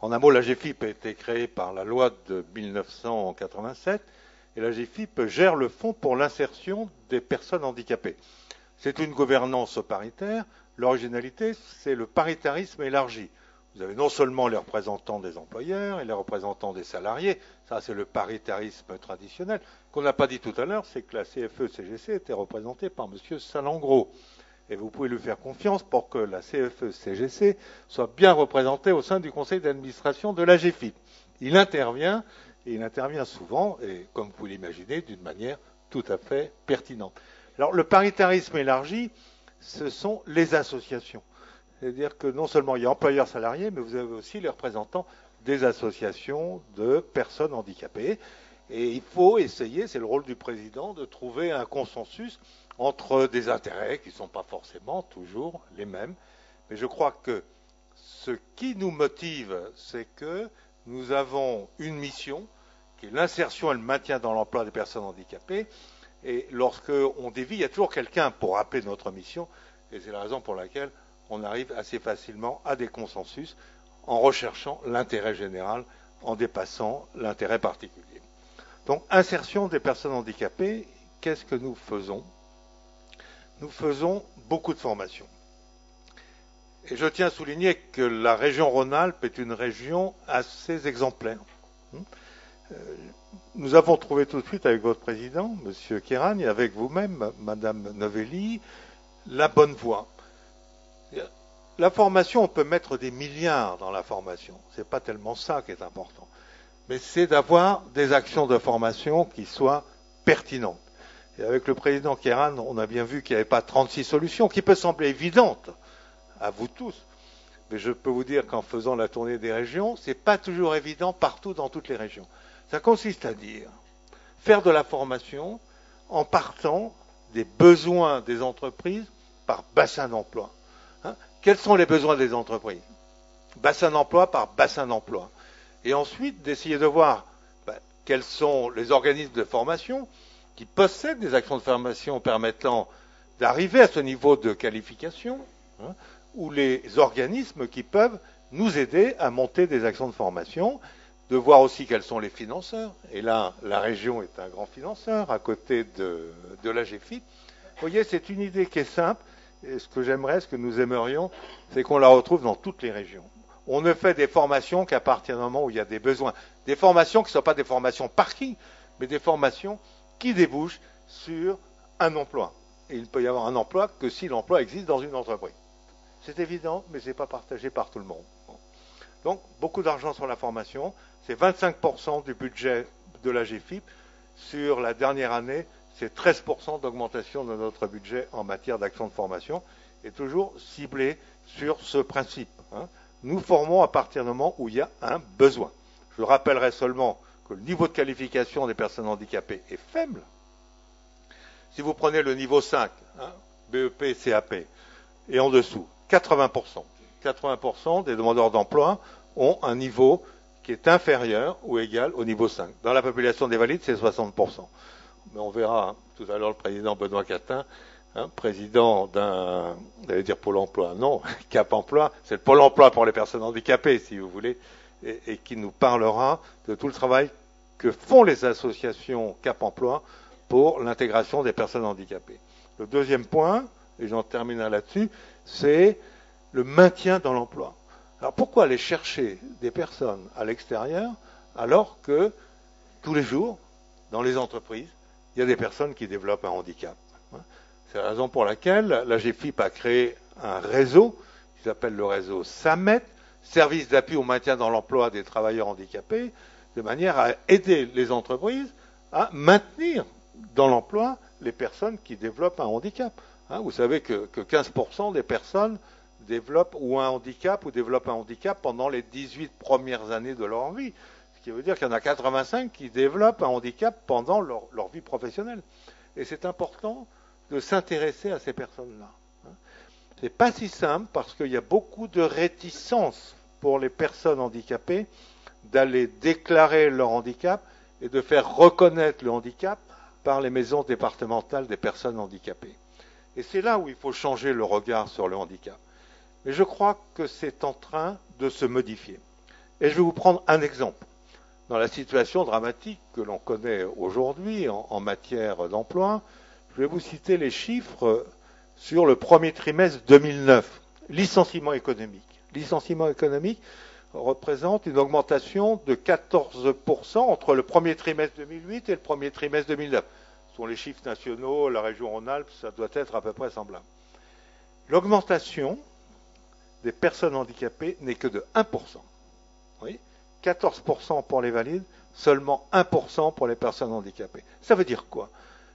En un mot, la GFIP a été créée par la loi de 1987 et la GFIP gère le fonds pour l'insertion des personnes handicapées. C'est une gouvernance paritaire. L'originalité, c'est le paritarisme élargi. Vous avez non seulement les représentants des employeurs et les représentants des salariés, ça c'est le paritarisme traditionnel. Qu'on n'a pas dit tout à l'heure, c'est que la CFE-CGC était représentée par M. Salengro. Et vous pouvez lui faire confiance pour que la CFE-CGC soit bien représentée au sein du conseil d'administration de la GFIP. Il intervient, et il intervient souvent, et comme vous l'imaginez, d'une manière tout à fait pertinente. Alors le paritarisme élargi, ce sont les associations. C'est-à-dire que non seulement il y a employeurs salariés, mais vous avez aussi les représentants des associations de personnes handicapées. Et il faut essayer, c'est le rôle du président, de trouver un consensus entre des intérêts qui ne sont pas forcément toujours les mêmes. Mais je crois que ce qui nous motive, c'est que nous avons une mission, qui est l'insertion et le maintien dans l'emploi des personnes handicapées. Et lorsqu'on dévie, il y a toujours quelqu'un pour rappeler notre mission. Et c'est la raison pour laquelle on arrive assez facilement à des consensus en recherchant l'intérêt général, en dépassant l'intérêt particulier. Donc, insertion des personnes handicapées, qu'est-ce que nous faisons? Nous faisons beaucoup de formations. Et je tiens à souligner que la région Rhône-Alpes est une région assez exemplaire. Nous avons trouvé tout de suite avec votre président, M. Kéran, et avec vous-même, Mme Novelli, la bonne voie. La formation, on peut mettre des milliards dans la formation. Ce n'est pas tellement ça qui est important. Mais c'est d'avoir des actions de formation qui soient pertinentes. Et avec le président Kéran, on a bien vu qu'il n'y avait pas 36 solutions, qui peut sembler évidentes à vous tous. Mais je peux vous dire qu'en faisant la tournée des régions, ce n'est pas toujours évident partout dans toutes les régions. Ça consiste à dire faire de la formation en partant des besoins des entreprises par bassin d'emploi. Quels sont les besoins des entreprises? Bassin d'emploi par bassin d'emploi. Et ensuite, d'essayer de voir quels sont les organismes de formation qui possèdent des actions de formation permettant d'arriver à ce niveau de qualification, ou les organismes qui peuvent nous aider à monter des actions de formation, de voir aussi quels sont les financeurs. Et là, la région est un grand financeur à côté de la GFIP. Vous voyez, c'est une idée qui est simple. Et ce que j'aimerais, ce que nous aimerions, c'est qu'on la retrouve dans toutes les régions. On ne fait des formations qu'à partir du moment où il y a des besoins. Des formations qui ne sont pas des formations par qui, mais des formations qui débouchent sur un emploi. Et il ne peut y avoir un emploi que si l'emploi existe dans une entreprise. C'est évident, mais ce n'est pas partagé par tout le monde. Donc, beaucoup d'argent sur la formation. C'est 25% du budget de la GFIP. Sur la dernière année, c'est 13% d'augmentation de notre budget en matière d'action de formation, et toujours ciblé sur ce principe. Nous formons à partir du moment où il y a un besoin. Je rappellerai seulement que le niveau de qualification des personnes handicapées est faible. Si vous prenez le niveau 5, BEP, CAP, et en dessous, 80%. 80% des demandeurs d'emploi ont un niveau qui est inférieur ou égal au niveau 5. Dans la population des valides, c'est 60%. Mais on verra tout à l'heure le président Benoît Catin, président d'un, j'allais dire Pôle emploi, non, Cap emploi, c'est le Pôle emploi pour les personnes handicapées, si vous voulez, et qui nous parlera de tout le travail que font les associations Cap emploi pour l'intégration des personnes handicapées. Le deuxième point, et j'en terminerai là-dessus, c'est le maintien dans l'emploi. Alors pourquoi aller chercher des personnes à l'extérieur alors que tous les jours, dans les entreprises, il y a des personnes qui développent un handicap? C'est la raison pour laquelle la GFIP a créé un réseau qui s'appelle le réseau SAMET, Service d'appui au maintien dans l'emploi des travailleurs handicapés, de manière à aider les entreprises à maintenir dans l'emploi les personnes qui développent un handicap. Vous savez que 15% des personnes développent ou un handicap ou développent un handicap pendant les 18 premières années de leur vie. Ce qui veut dire qu'il y en a 85 qui développent un handicap pendant leur vie professionnelle. Et c'est important de s'intéresser à ces personnes-là. C'est pas si simple parce qu'il y a beaucoup de réticence pour les personnes handicapées d'aller déclarer leur handicap et de faire reconnaître le handicap par les maisons départementales des personnes handicapées. Et c'est là où il faut changer le regard sur le handicap. Mais je crois que c'est en train de se modifier. Et je vais vous prendre un exemple. Dans la situation dramatique que l'on connaît aujourd'hui en matière d'emploi, je vais vous citer les chiffres sur le premier trimestre 2009. Licenciement économique. Licenciement économique représente une augmentation de 14% entre le premier trimestre 2008 et le premier trimestre 2009. Ce sont les chiffres nationaux, la région Rhône-Alpes, ça doit être à peu près semblable. L'augmentation des personnes handicapées n'est que de 1%. Oui, 14% pour les valides, seulement 1% pour les personnes handicapées. Ça veut dire quoi?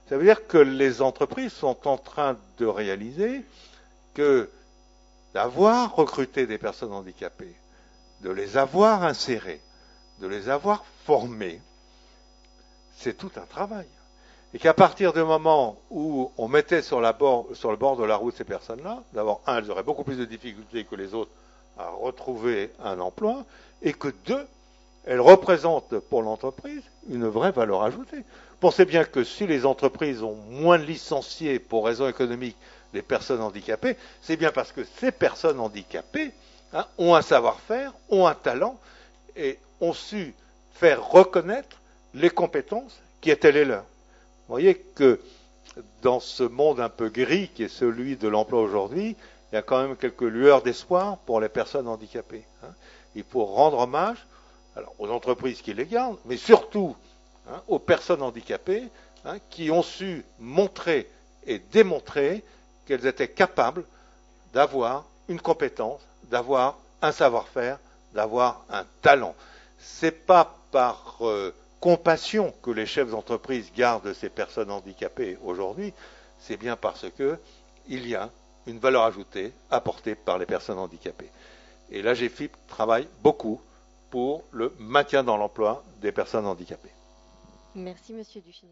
Ça veut dire que les entreprises sont en train de réaliser que d'avoir recruté des personnes handicapées, de les avoir insérées, de les avoir formées, c'est tout un travail. Et qu'à partir du moment où on mettait sur le bord de la route ces personnes-là, d'abord, un, elles auraient beaucoup plus de difficultés que les autres à retrouver un emploi, et que deux, elles représentent pour l'entreprise une vraie valeur ajoutée. Pensez bien que si les entreprises ont moins de licenciés pour raisons économiques des personnes handicapées, c'est bien parce que ces personnes handicapées ont un savoir-faire, ont un talent, et ont su faire reconnaître les compétences qui étaient les leurs. Vous voyez que dans ce monde un peu gris qui est celui de l'emploi aujourd'hui, il y a quand même quelques lueurs d'espoir pour les personnes handicapées. Il faut rendre hommage aux entreprises qui les gardent, mais surtout aux personnes handicapées qui ont su montrer et démontrer qu'elles étaient capables d'avoir une compétence, d'avoir un savoir-faire, d'avoir un talent. C'est pas par compassion que les chefs d'entreprise gardent ces personnes handicapées aujourd'hui, c'est bien parce qu'il y a une valeur ajoutée apportée par les personnes handicapées. Et l'AGEFIP travaille beaucoup pour le maintien dans l'emploi des personnes handicapées. Merci, Monsieur Duchesne.